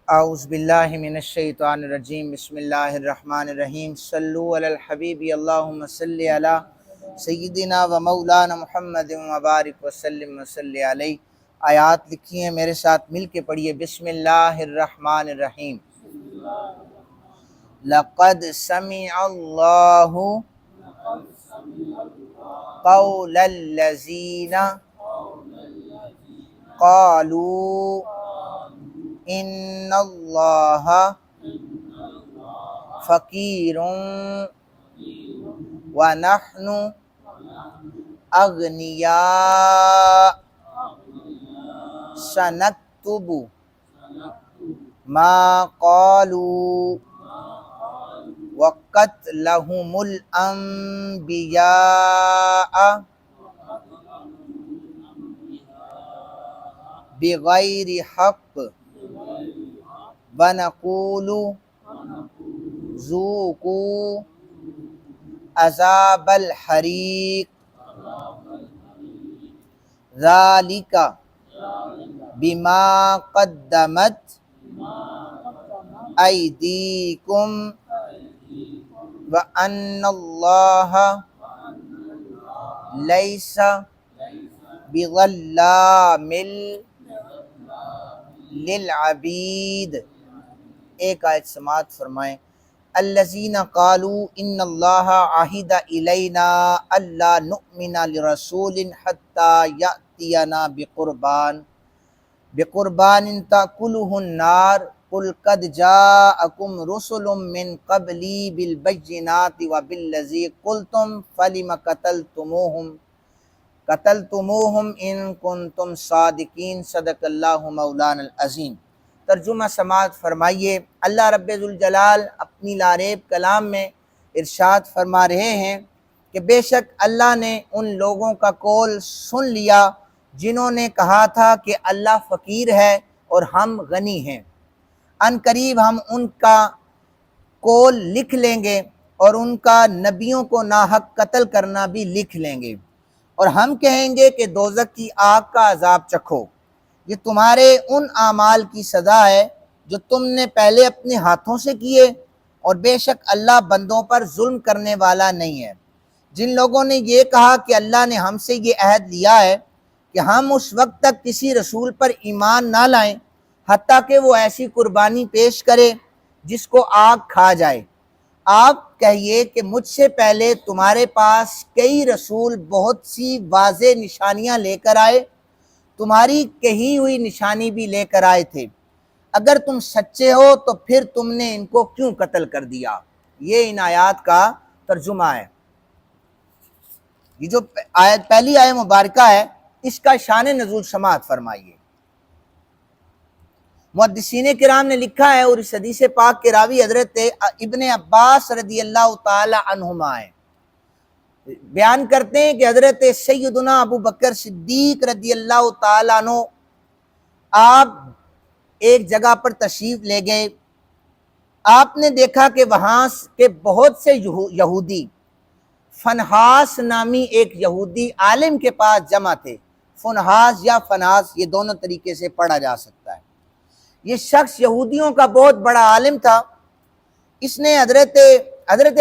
اعوذ باللہ من الشیطان الرجیم بسم اللہ الرحمن الرحیم صلو علی الحبیب اللہم صلی علی سیدنا و مولانا محمد مبارک وسلم وصلی علیہ۔ آیات لکھی ہیں، میرے ساتھ مل کے پڑھیے۔ بسم اللہ الرحمن الرحیم۔ لقد سمع اللہ قول الذین قالوا ان اللہ فقیر ونحن اغنیاء سنکتب ما قالوا وقتلهم الانبیاء بغیر حق وَنَقُولُ ذُوقُوا عَذَابَ الْحَرِيقِ ذَلِكَ بِمَا قَدَّمَتْ أَيْدِيكُمْ وَأَنَّ اللَّهَ لَيْسَ بِظَلَّامٍ لِلْعَبِيدِ۔ ایک آیت سماعت فرمائیں۔ الذین قالوا ان اللہ عہد الینا الا نؤمن لرسول حتی یأتینا بقربان تأکلہ النار قل قد جاءکم رسل من قبلی بالبینات وبالذی قلتم فلم قتلتموہم ان کنتم صادقین۔ صدق اللہ مولانا العظیم۔ ترجمہ سماعت فرمائیے۔ اللہ رب ذوالجلال اپنی لاریب کلام میں ارشاد فرما رہے ہیں کہ بے شک اللہ نے ان لوگوں کا قول سن لیا جنہوں نے کہا تھا کہ اللہ فقیر ہے اور ہم غنی ہیں۔ ان قریب ہم ان کا قول لکھ لیں گے اور ان کا نبیوں کو ناحق قتل کرنا بھی لکھ لیں گے، اور ہم کہیں گے کہ دوزخ کی آگ کا عذاب چکھو، یہ تمہارے ان اعمال کی سزا ہے جو تم نے پہلے اپنے ہاتھوں سے کیے، اور بے شک اللہ بندوں پر ظلم کرنے والا نہیں ہے۔ جن لوگوں نے یہ کہا کہ اللہ نے ہم سے یہ عہد لیا ہے کہ ہم اس وقت تک کسی رسول پر ایمان نہ لائیں حتیٰ کہ وہ ایسی قربانی پیش کرے جس کو آگ کھا جائے، آپ کہیے کہ مجھ سے پہلے تمہارے پاس کئی رسول بہت سی واضح نشانیاں لے کر آئے، تمہاری کہی ہوئی نشانی بھی لے کر آئے تھے، اگر تم سچے ہو تو پھر تم نے ان کو کیوں قتل کر دیا۔ یہ ان آیات کا ترجمہ ہے۔ یہ جو پہلی آیت مبارکہ ہے اس کا شان نزول سماعت فرمائیے۔ محدثین کرام نے لکھا ہے، اور اس حدیث پاک کے راوی حضرت ابن عباس رضی اللہ تعالی عنہما ہیں، بیان کرتے ہیں کہ حضرت سیدنا ابو بکر صدیق رضی اللہ تعالیٰ عنہ آپ ایک جگہ پر تشریف لے گئے۔ آپ نے دیکھا کہ وہاں کے بہت سے یہودی، فنحاس نامی ایک یہودی عالم کے پاس جمع تھے۔ فنحاس یا فنحاس یہ دونوں طریقے سے پڑھا جا سکتا ہے۔ یہ شخص یہودیوں کا بہت بڑا عالم تھا۔ اس نے حضرت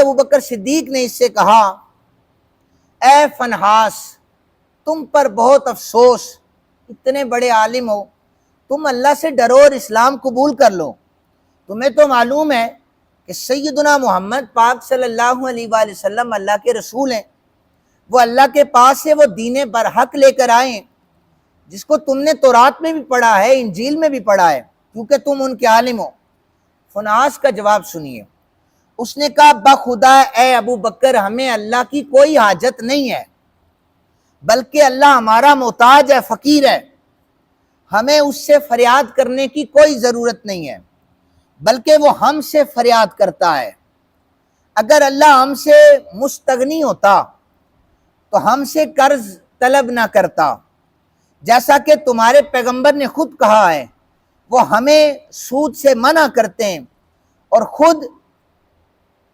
ابو بکر صدیق نے اس سے کہا، اے فنحاس، تم پر بہت افسوس، اتنے بڑے عالم ہو، تم اللہ سے ڈرو اور اسلام قبول کر لو۔ تمہیں تو معلوم ہے کہ سیدنا محمد پاک صلی اللہ علیہ وآلہ وسلم اللہ کے رسول ہیں، وہ اللہ کے پاس سے وہ دین برحق لے کر آئے ہیں جس کو تم نے تورات میں بھی پڑھا ہے، انجیل میں بھی پڑھا ہے، کیونکہ تم ان کے عالم ہو۔ فنحاس کا جواب سنیے۔ اس نے کہا، بخدا اے ابو بکر، ہمیں اللہ کی کوئی حاجت نہیں ہے، بلکہ اللہ ہمارا محتاج ہے، فقیر ہے، ہمیں اس سے فریاد کرنے کی کوئی ضرورت نہیں ہے، بلکہ وہ ہم سے فریاد کرتا ہے۔ اگر اللہ ہم سے مستغنی ہوتا تو ہم سے قرض طلب نہ کرتا، جیسا کہ تمہارے پیغمبر نے خود کہا ہے، وہ ہمیں سود سے منع کرتے ہیں اور خود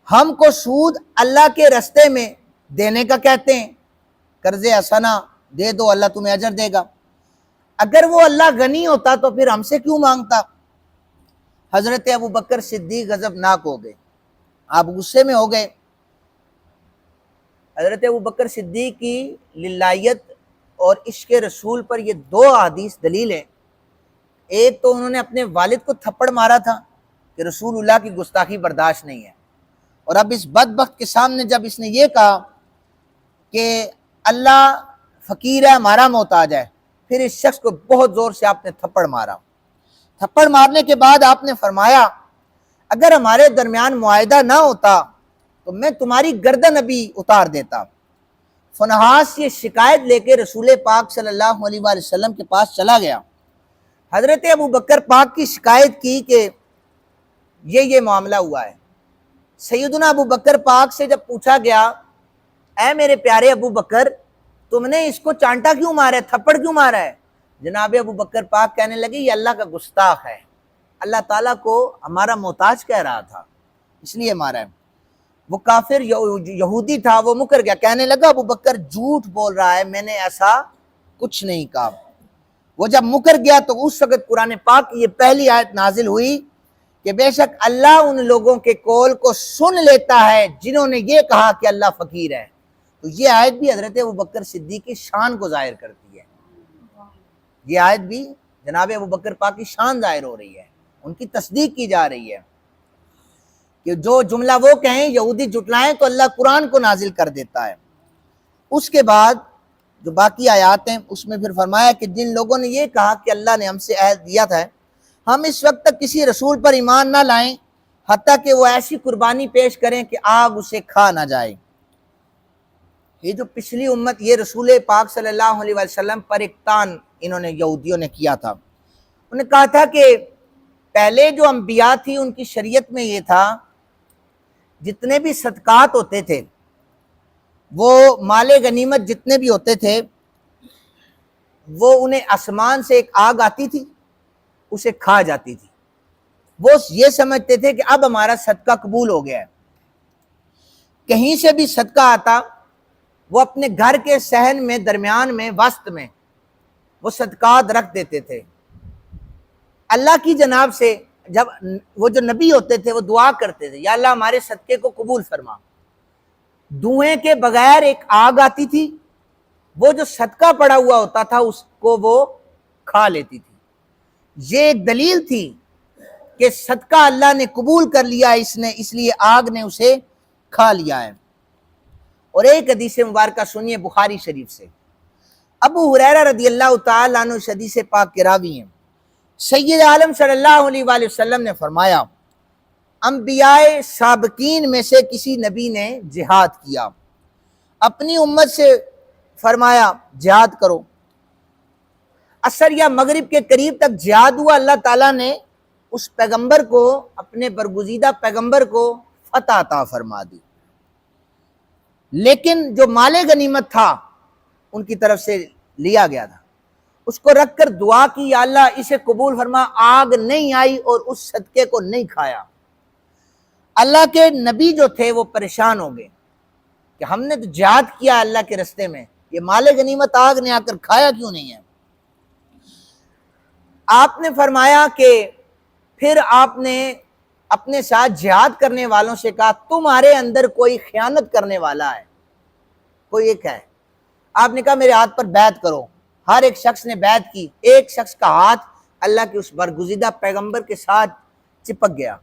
ہم کو سود اللہ کے رستے میں دینے کا کہتے ہیں، قرض حسنہ دے دو اللہ تمہیں اجر دے گا۔ اگر وہ اللہ غنی ہوتا تو پھر ہم سے کیوں مانگتا؟ حضرت ابو بکر صدیق غضبناک ہو گئے، آپ غصے میں ہو گئے۔ حضرت ابو بکر صدیق کی للہیت اور عشق رسول پر یہ دو احادیث دلیل ہیں۔ ایک تو انہوں نے اپنے والد کو تھپڑ مارا تھا کہ رسول اللہ کی گستاخی برداشت نہیں ہے، اور اب اس بدبخت کے سامنے جب اس نے یہ کہا کہ اللہ فقیر ہے، ہمارا محتاج ہے، پھر اس شخص کو بہت زور سے آپ نے تھپڑ مارا۔ تھپڑ مارنے کے بعد آپ نے فرمایا اگر ہمارے درمیان معاہدہ نہ ہوتا تو میں تمہاری گردن ابھی اتار دیتا۔ فنحاس یہ شکایت لے کے رسول پاک صلی اللہ علیہ وآلہ وسلم کے پاس چلا گیا۔ حضرت ابو بکر پاک کی شکایت کی کہ یہ معاملہ ہوا ہے۔ سیدنا ابو بکر پاک سے جب پوچھا گیا اے میرے پیارے ابو بکر تم نے اس کو چانٹا کیوں مارا ہے، تھپڑ کیوں مارا ہے؟ جناب ابو بکر پاک کہنے لگے یہ اللہ کا گستاخ ہے، اللہ تعالیٰ کو ہمارا محتاج کہہ رہا تھا اس لیے مارا ہے۔ وہ کافر یہودی تھا، وہ مکر گیا، کہنے لگا ابو بکر جھوٹ بول رہا ہے، میں نے ایسا کچھ نہیں کہا۔ وہ جب مکر گیا تو اس وقت قرآن پاک کی یہ پہلی آیت نازل ہوئی کہ بے شک اللہ ان لوگوں کے قول کو سن لیتا ہے جنہوں نے یہ کہا کہ اللہ فقیر ہے۔ تو یہ آیت بھی حضرت ابو بکر صدیق کی شان کو ظاہر کرتی ہے، یہ آیت بھی جناب ابو بکر پاک کی شان ظاہر ہو رہی ہے، ان کی تصدیق کی جا رہی ہے کہ جو جملہ وہ کہیں یہودی جھٹلائیں تو اللہ قرآن کو نازل کر دیتا ہے۔ اس کے بعد جو باقی آیات ہیں اس میں پھر فرمایا کہ جن لوگوں نے یہ کہا کہ اللہ نے ہم سے عہد دیا تھا ہم اس وقت تک کسی رسول پر ایمان نہ لائیں حتیٰ کہ وہ ایسی قربانی پیش کریں کہ آگ اسے کھا نہ جائے۔ یہ جو پچھلی امت یہ رسول پاک صلی اللہ علیہ وسلم پر ایک تان انہوں نے یہودیوں نے کیا تھا، انہوں نے کہا تھا کہ پہلے جو انبیاء تھی ان کی شریعت میں یہ تھا جتنے بھی صدقات ہوتے تھے وہ مال غنیمت جتنے بھی ہوتے تھے وہ انہیں آسمان سے ایک آگ آتی تھی اسے کھا جاتی تھی، وہ یہ سمجھتے تھے کہ اب ہمارا صدقہ قبول ہو گیا ہے۔ کہیں سے بھی صدقہ آتا وہ اپنے گھر کے صحن میں درمیان میں وسط میں وہ صدقات رکھ دیتے تھے۔ اللہ کی جناب سے جب وہ جو نبی ہوتے تھے وہ دعا کرتے تھے یا اللہ ہمارے صدقے کو قبول فرما، دھوئیں کے بغیر ایک آگ آتی تھی، وہ جو صدقہ پڑا ہوا ہوتا تھا اس کو وہ کھا لیتی تھی۔ یہ ایک دلیل تھی کہ صدقہ اللہ نے قبول کر لیا اس لیے آگ نے اسے کھا لیا ہے۔ اور ایک حدیث مبارکہ سنیے بخاری شریف سے، ابو ہریرہ رضی اللہ تعالیٰ عنہ حدیث پاک کے راوی ہیں، سید عالم صلی اللہ علیہ وآلہ وسلم نے فرمایا انبیاء سابقین میں سے کسی نبی نے جہاد کیا، اپنی امت سے فرمایا جہاد کرو، عصر یا مغرب کے قریب تک جہاد ہوا، اللہ تعالیٰ نے اس پیغمبر کو اپنے برگزیدہ پیغمبر کو فتح عطا فرما دی، لیکن جو مال غنیمت تھا ان کی طرف سے لیا گیا تھا اس کو رکھ کر دعا کی یا اللہ اسے قبول فرما، آگ نہیں آئی اور اس صدقے کو نہیں کھایا۔ اللہ کے نبی جو تھے وہ پریشان ہو گئے کہ ہم نے تو جہاد کیا اللہ کے رستے میں، یہ مال غنیمت آگ نے آ کر کھایا کیوں نہیں ہے؟ آپ نے فرمایا کہ پھر آپ نے اپنے ساتھ جہاد کرنے والوں سے کہا تمہارے اندر کوئی خیانت کرنے والا ہے، کوئی ایک ہے؟ آپ نے کہا میرے ہاتھ پر بیعت کرو، ہر ایک شخص نے بیعت کی، ایک شخص کا ہاتھ اللہ کے اس برگزیدہ پیغمبر کے ساتھ چپک گیا۔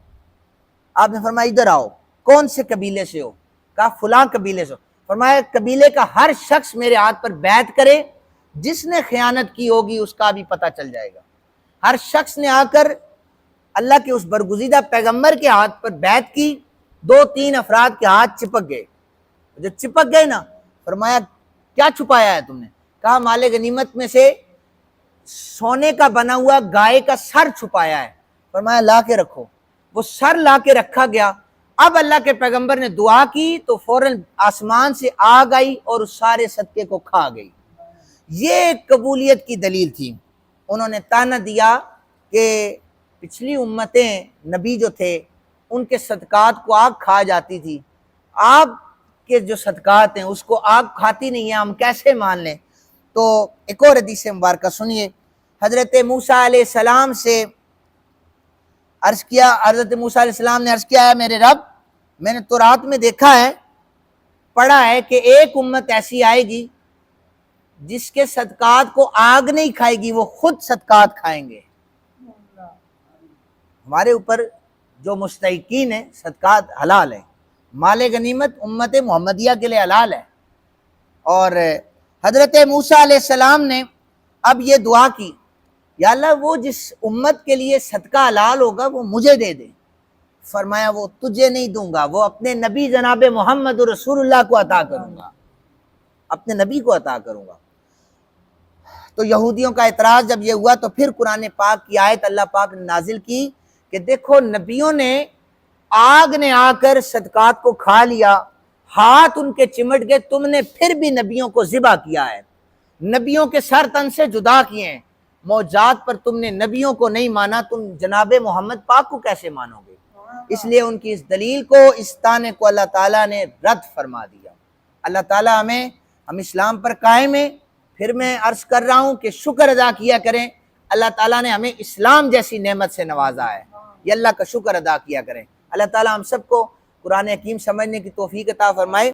آپ نے فرمایا ادھر آؤ، کون سے قبیلے سے ہو؟ کہا فلاں قبیلے سے ہو۔ فرمایا قبیلے کا ہر شخص میرے ہاتھ پر بیعت کرے، جس نے خیانت کی ہوگی اس کا بھی پتہ چل جائے گا۔ ہر شخص نے آ کر اللہ کے اس برگزیدہ پیغمبر کے ہاتھ پر بیعت کی، 2-3 افراد کے ہاتھ چپک گئے، جو چپک گئے نا فرمایا کیا چھپایا ہے تم نے؟ کہا مال غنیمت میں سے سونے کا بنا ہوا گائے کا سر چھپایا ہے۔ فرمایا لا کے رکھو، وہ سر لا کے رکھا گیا۔ اب اللہ کے پیغمبر نے دعا کی تو فوراً آسمان سے آگ آئی اور اس سارے صدقے کو کھا گئی۔ یہ قبولیت کی دلیل تھی۔ انہوں نے تانا دیا کہ پچھلی امتیں نبی جو تھے ان کے صدقات کو آگ کھا جاتی تھی، آپ کے جو صدقات ہیں اس کو آگ کھاتی نہیں ہے، ہم کیسے مان لیں؟ تو ایک اور حدیث مبارکہ سنیے، حضرت موسیٰ علیہ السلام سے عرض کیا، حضرت موسیٰ علیہ السلام نے عرض کیا ہے میرے رب میں نے تورات میں دیکھا ہے، پڑھا ہے کہ ایک امت ایسی آئے گی جس کے صدقات کو آگ نہیں کھائے گی، وہ خود صدقات کھائیں گے۔ ہمارے اوپر جو مستحقین ہیں صدقات حلال ہیں، مال غنیمت امت محمدیہ کے لیے حلال ہے۔ اور حضرت موسیٰ علیہ السلام نے اب یہ دعا کی، یا اللہ وہ جس امت کے لیے صدقہ حلال ہوگا وہ مجھے دے دے۔ فرمایا وہ تجھے نہیں دوں گا، وہ اپنے نبی جناب محمد رسول اللہ کو عطا کروں گا، اپنے نبی کو عطا کروں گا۔ تو یہودیوں کا اعتراض جب یہ ہوا تو پھر قرآن پاک کی آیت اللہ پاک نے نازل کی کہ دیکھو نبیوں نے آگ نے آ کر صدقات کو کھا لیا، ہاتھ ان کے چمٹ گئے، تم نے پھر بھی نبیوں کو ذبح کیا ہے، نبیوں کے سر تن سے جدا کیے ہیں، معجزات پر تم نے نبیوں کو نہیں مانا، تم جناب محمد پاک کو کیسے مانو گے؟ اس لیے ان کی اس دلیل کو، اس طعنے کو اللہ تعالیٰ نے رد فرما دیا۔ اللہ تعالیٰ ہم اسلام پر قائم ہیں۔ پھر میں عرض کر رہا ہوں کہ شکر ادا کیا کریں، اللہ تعالیٰ نے ہمیں اسلام جیسی نعمت سے نوازا ہے، یہ اللہ کا شکر ادا کیا کریں۔ اللہ تعالیٰ ہم سب کو قرآن حکیم سمجھنے کی توفیق عطا فرمائے۔